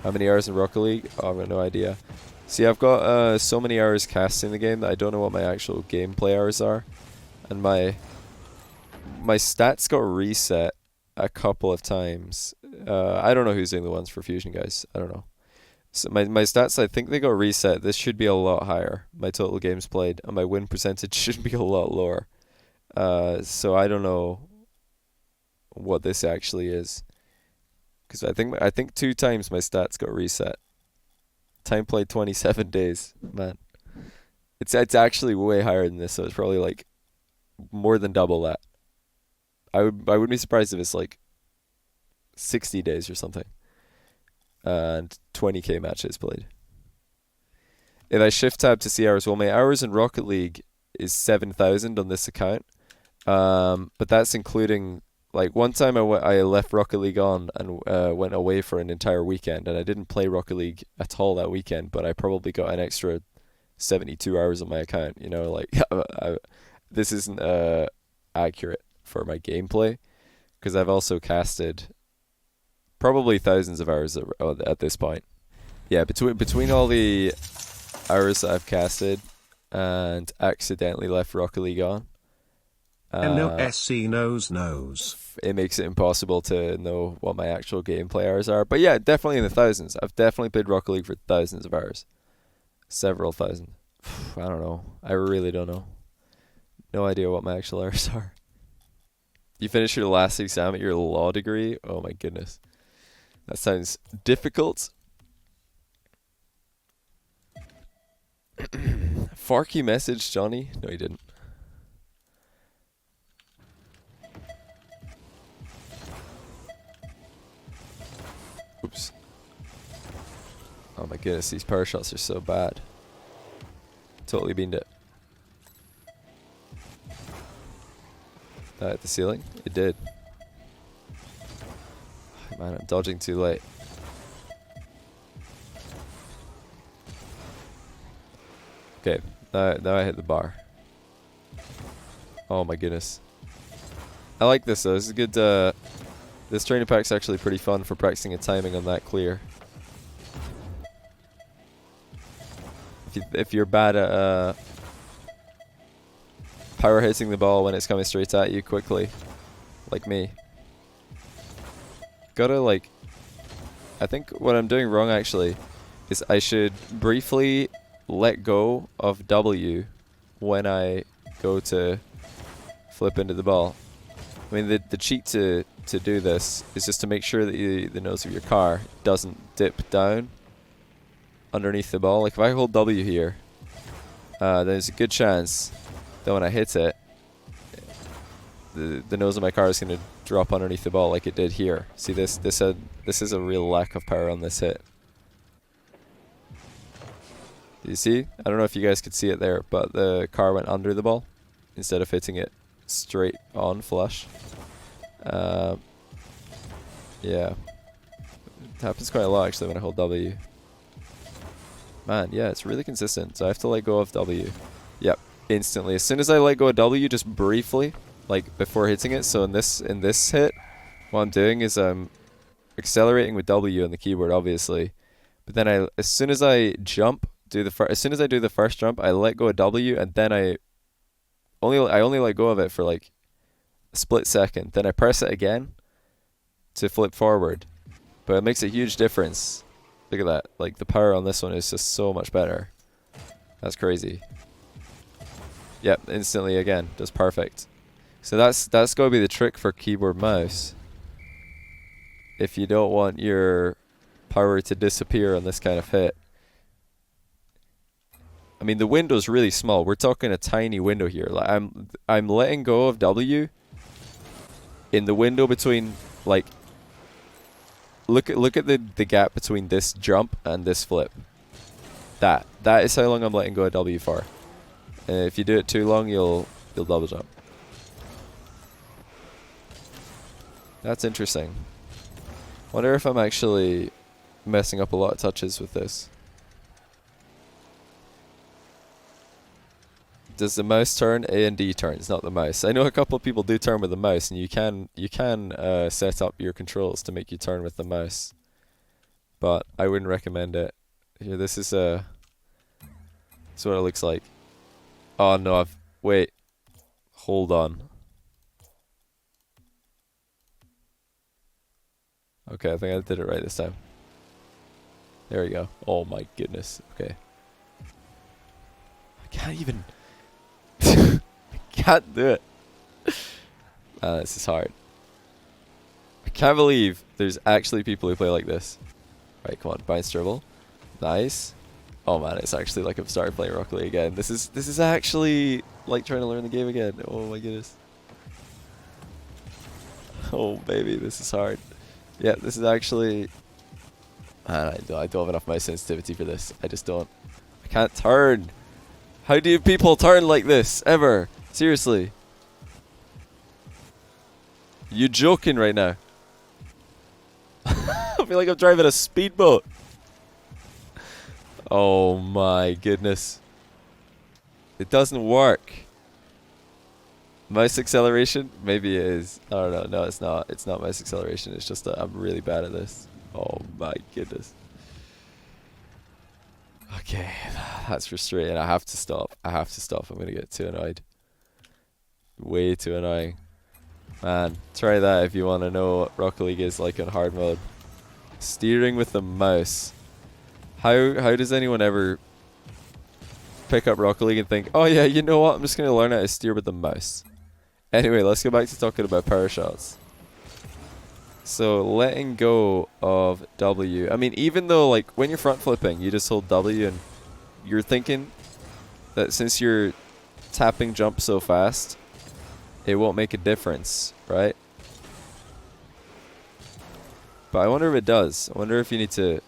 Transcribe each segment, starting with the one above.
How many hours in Rocket League? Oh, I've got no idea. See, I've got so many hours casting the game that I don't know what my actual gameplay hours are, and my stats got reset a couple of times. I don't know who's doing the ones for Fusion, guys. I don't know. So my stats, I think they got reset. This should be a lot higher. My total games played and my win percentage should be a lot lower. So I don't know what this actually is, because I think 2 times my stats got reset. Time played 27 days, man. It's actually way higher than this, so it's probably like more than double that. I wouldn't be surprised if it's like 60 days or something, and 20k matches played. If I shift tab to see hours, well, my hours in Rocket League is 7,000 on this account. But that's including, like, one time I left Rocket League on and went away for an entire weekend, and I didn't play Rocket League at all that weekend, but I probably got an extra 72 hours on my account. You know, like, this isn't accurate for my gameplay, because I've also casted probably thousands of hours at this point. Yeah, between all the hours that I've casted and accidentally left Rocket League on, NOSC knows. it makes it impossible to know what my actual gameplay hours are. But yeah, definitely in the thousands. I've definitely played Rocket League for thousands of hours. Several thousand. I don't know. I really don't know. No idea what my actual hours are. You finished your last exam at your law degree? Oh my goodness. That sounds difficult. Farky message, Johnny? No, he didn't. Oops. Oh my goodness, these power shots are so bad. Totally beamed it. That hit the ceiling? It did. Man, I'm dodging too late. Okay, now I hit the bar. Oh my goodness. I like this though. This is good. This training pack's actually pretty fun for practicing a timing on that clear. If you're bad at power hitting the ball when it's coming straight at you quickly, like me, gotta, like, I think what I'm doing wrong actually is I should briefly let go of W when I go to flip into the ball. I mean, the cheat to do this is just to make sure that the nose of your car doesn't dip down underneath the ball. Like, if I hold W here, then there's a good chance that when I hit it, the nose of my car is going to drop underneath the ball like it did here. See, this is a real lack of power on this hit. Do you see? I don't know if you guys could see it there, but the car went under the ball instead of hitting it straight on flush. Yeah. It happens quite a lot actually when I hold W. Man, yeah, it's really consistent. So I have to let go of W. Yep, instantly. As soon as I let go of W, just briefly, like before hitting it. So in this hit, what I'm doing is I'm accelerating with W on the keyboard, obviously. But then as soon as I jump, as soon as I do the first jump, I let go of W, and then I only let go of it for like a split second. Then I press it again to flip forward. But it makes a huge difference. Look at that. Like, the power on this one is just so much better. That's crazy. Yep, instantly again. Does perfect. So that's got to be the trick for keyboard mouse. If you don't want your power to disappear on this kind of hit. I mean, the window's really small. We're talking a tiny window here. Like, I'm letting go of W in the window between, like, look at the gap between this jump and this flip. That is how long I'm letting go of W for. And if you do it too long, you'll double jump. That's interesting. Wonder if I'm actually messing up a lot of touches with this. Does the mouse turn? A and D turns, not the mouse. I know a couple of people do turn with the mouse, and you can set up your controls to make you turn with the mouse. but I wouldn't recommend it. Here, this is this is what it looks like. Oh no, wait, hold on. Okay, I think I did it right this time. There we go. Oh my goodness. Okay. I can't even. I can't do it. This is hard. I can't believe there's actually people who play like this. Right, come on, bounce dribble. Nice. Oh man, it's actually like I've started playing Rocket League again. This is actually like trying to learn the game again. Oh my goodness. Oh baby, this is hard. Yeah, this is actually. Man, I don't have enough mouse sensitivity for this. I just don't. I can't turn. How do people turn like this ever? Seriously. You joking right now? I feel like I'm driving a speedboat. Oh my goodness. It doesn't work. Mouse acceleration? Maybe it is. I don't know. No, it's not. It's not mouse acceleration. It's just that I'm really bad at this. Oh my goodness. Okay, that's frustrating. I have to stop. I have to stop. I'm going to get too annoyed. Way too annoying. Man, try that if you want to know what Rocket League is like in hard mode. Steering with the mouse. How does anyone ever pick up Rocket League and think, oh yeah, you know what? I'm just going to learn how to steer with the mouse. Anyway, let's go back to talking about power shots. So letting go of W. I mean, even though like when you're front flipping, you just hold W and you're thinking that since you're tapping jump so fast, it won't make a difference, right? But I wonder if it does. I wonder if you need to.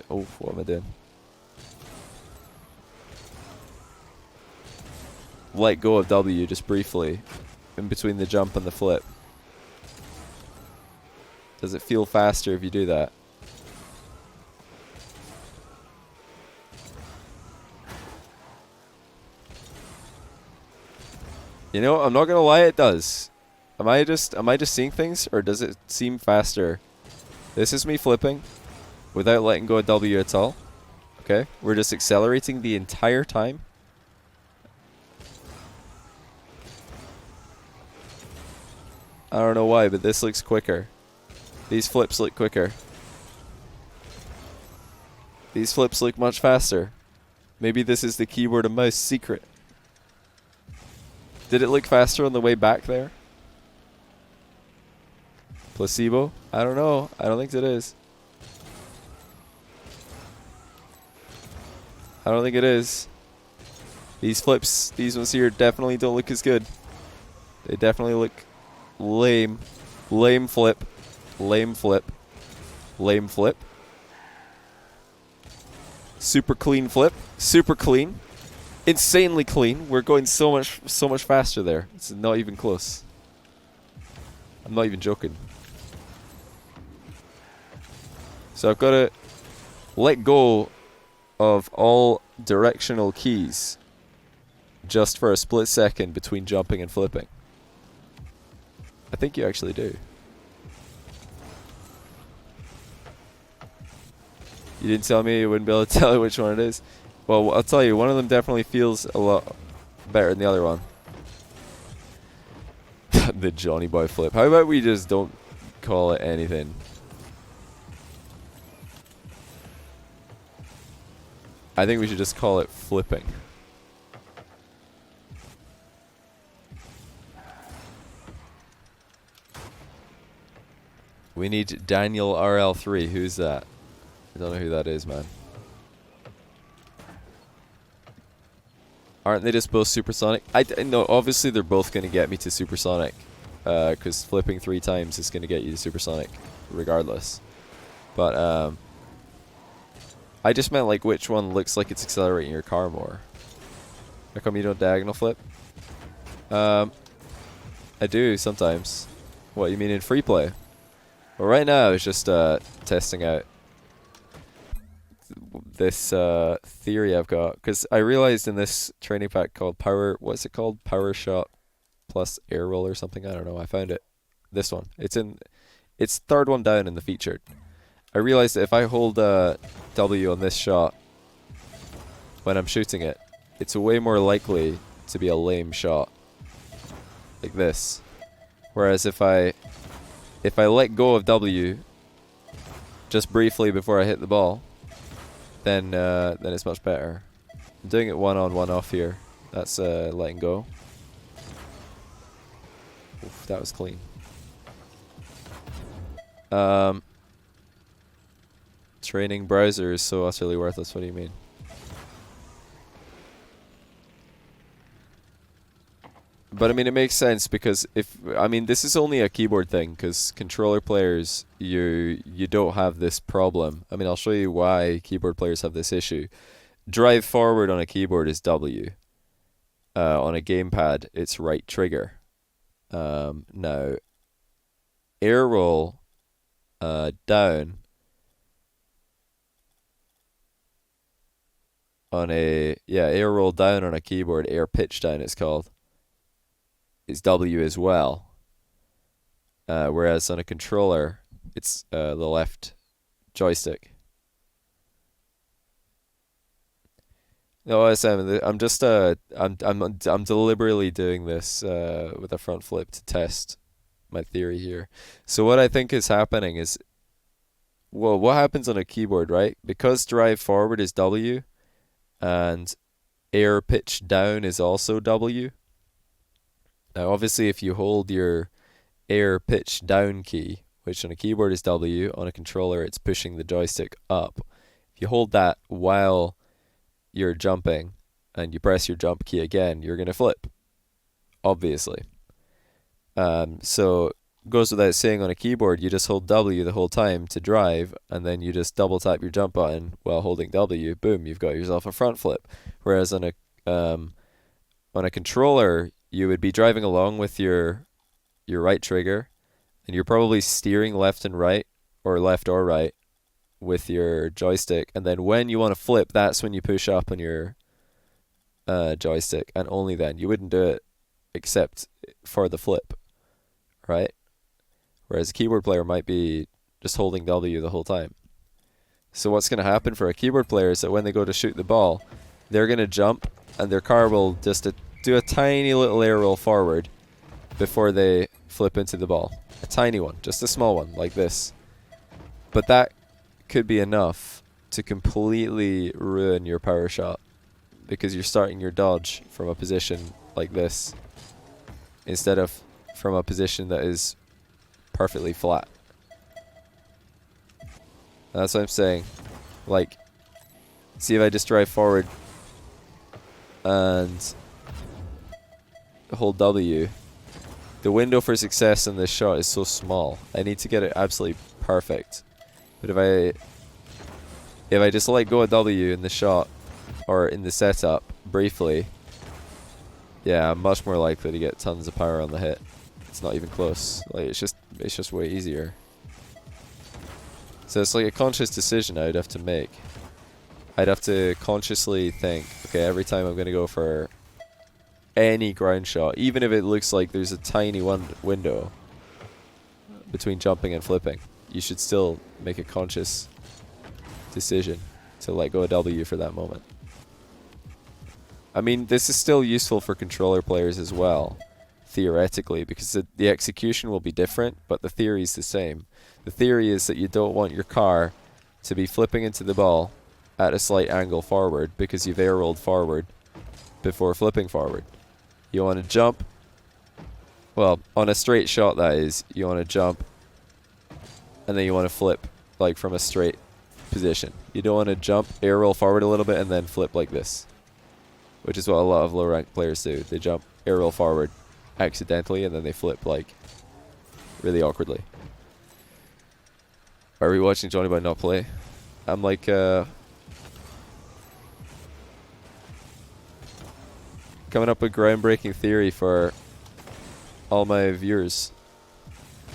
Oh, what am I doing? Let go of W just briefly in between the jump and the flip. Does it feel faster if you do that? You know, I'm not gonna lie, it does. Am I just seeing things, or does it seem faster? This is me flipping without letting go of W at all. Okay, we're just accelerating the entire time. I don't know why, but this looks quicker. These flips look quicker. These flips look much faster. Maybe this is the keyboard and mouse secret. Did it look faster on the way back there? Placebo? I don't know. I don't think it is. I don't think it is. These flips, these ones here definitely don't look as good. They definitely look lame. Lame flip. Lame flip. Lame flip. Super clean flip. Super clean. Insanely clean. We're going so much faster there. It's not even close. I'm not even joking. So I've got to let go of all directional keys just for a split second between jumping and flipping. I think you actually do. You didn't tell me, you wouldn't be able to tell which one it is. Well, I'll tell you, one of them definitely feels a lot better than the other one. The Johnny Boy flip. How about we just don't call it anything? I think we should just call it flipping. We need Daniel RL3. Who's that? I don't know who that is, man. Aren't they just both supersonic? No, obviously they're both going to get me to supersonic. Because flipping 3 times is going to get you to supersonic, regardless. But, I just meant like which one looks like it's accelerating your car more. How come you don't diagonal flip? I do sometimes. What, you mean in free play? Well, right now I was just testing out this theory I've got, because I realized in this training pack called what's it called? Power Shot plus Air Roll or something. I don't know. I found it. This one. It's it's third one down in the featured. I realized that if I hold W on this shot when I'm shooting it, it's way more likely to be a lame shot, like this. Whereas if I let go of W just briefly before I hit the ball, then it's much better. I'm doing it one on, one off here. That's letting go. Oof, that was clean. Training browser is so utterly worthless. What do you mean? But I mean, it makes sense because this is only a keyboard thing, because controller players, you don't have this problem. I mean, I'll show you why keyboard players have this issue. Drive forward on a keyboard is W. On a gamepad, it's right trigger. Now, air roll down on air roll down on a keyboard, air pitch down it's called, is W as well. Whereas on a controller, it's the left joystick. No, Sam, I'm just I'm deliberately doing this with a front flip to test my theory here. So what I think is happening is, well, what happens on a keyboard, right? Because drive forward is W, and air pitch down is also W. Now, obviously, if you hold your air pitch down key, which on a keyboard is W, on a controller it's pushing the joystick up. If you hold that while you're jumping and you press your jump key again, you're going to flip, obviously. So goes without saying, on a keyboard you just hold W the whole time to drive, and then you just double tap your jump button while holding W. Boom, you've got yourself a front flip. Whereas on a controller, you would be driving along with your right trigger, and you're probably steering left and right, or left or right, with your joystick. And then when you want to flip, that's when you push up on your joystick, and only then. You wouldn't do it except for the flip, right? Whereas a keyboard player might be just holding W the whole time. So what's going to happen for a keyboard player is that when they go to shoot the ball, they're going to jump, and their car will just do a tiny little air roll forward before they flip into the ball. A tiny one, just a small one, like this. But that could be enough to completely ruin your power shot, because you're starting your dodge from a position like this instead of from a position that is perfectly flat. That's what I'm saying. Like, see if I just drive forward and hold W, the window for success in this shot is so small. I need to get it absolutely perfect. But if I just let go of W in the shot or in the setup briefly, yeah, I'm much more likely to get tons of power on the hit. It's not even close. Like, it's just way easier. So it's like a conscious decision I'd have to make. I'd have to consciously think, okay, every time I'm going to go for any ground shot, even if it looks like there's a tiny window between jumping and flipping, you should still make a conscious decision to let go of W for that moment. I mean, this is still useful for controller players as well, theoretically, because the execution will be different, but the theory is the same. The theory is that you don't want your car to be flipping into the ball at a slight angle forward because you've air rolled forward before flipping forward. You want to jump, well, on a straight shot that is, you want to jump and then you want to flip like from a straight position. You don't want to jump, air roll forward a little bit and then flip like this, which is what a lot of low rank players do. They jump, air roll forward accidentally and then they flip like really awkwardly. Are we watching Johnny Boy not play? I'm like coming up with groundbreaking theory for all my viewers.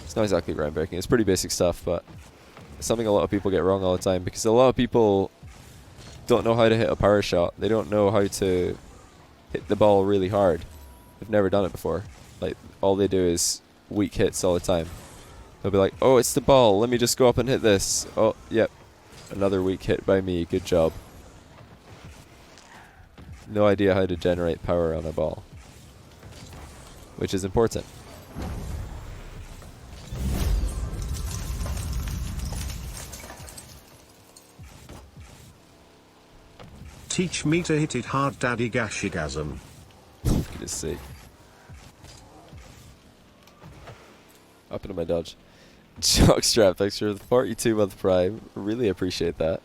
It's not exactly groundbreaking, it's pretty basic stuff, but it's something a lot of people get wrong all the time, because a lot of people don't know how to hit a power shot. They don't know how to hit the ball really hard. They've never done it before. Like, all they do is weak hits all the time. He'll be like, oh, it's the ball. Let me just go up and hit this. Oh, yep. Another weak hit by me. Good job. No idea how to generate power on a ball, which is important. Teach me to hit it hard, daddy gashigasm. For goodness sake. Up into my dodge. Jockstrap, thanks for the 42-month prime. Really appreciate that.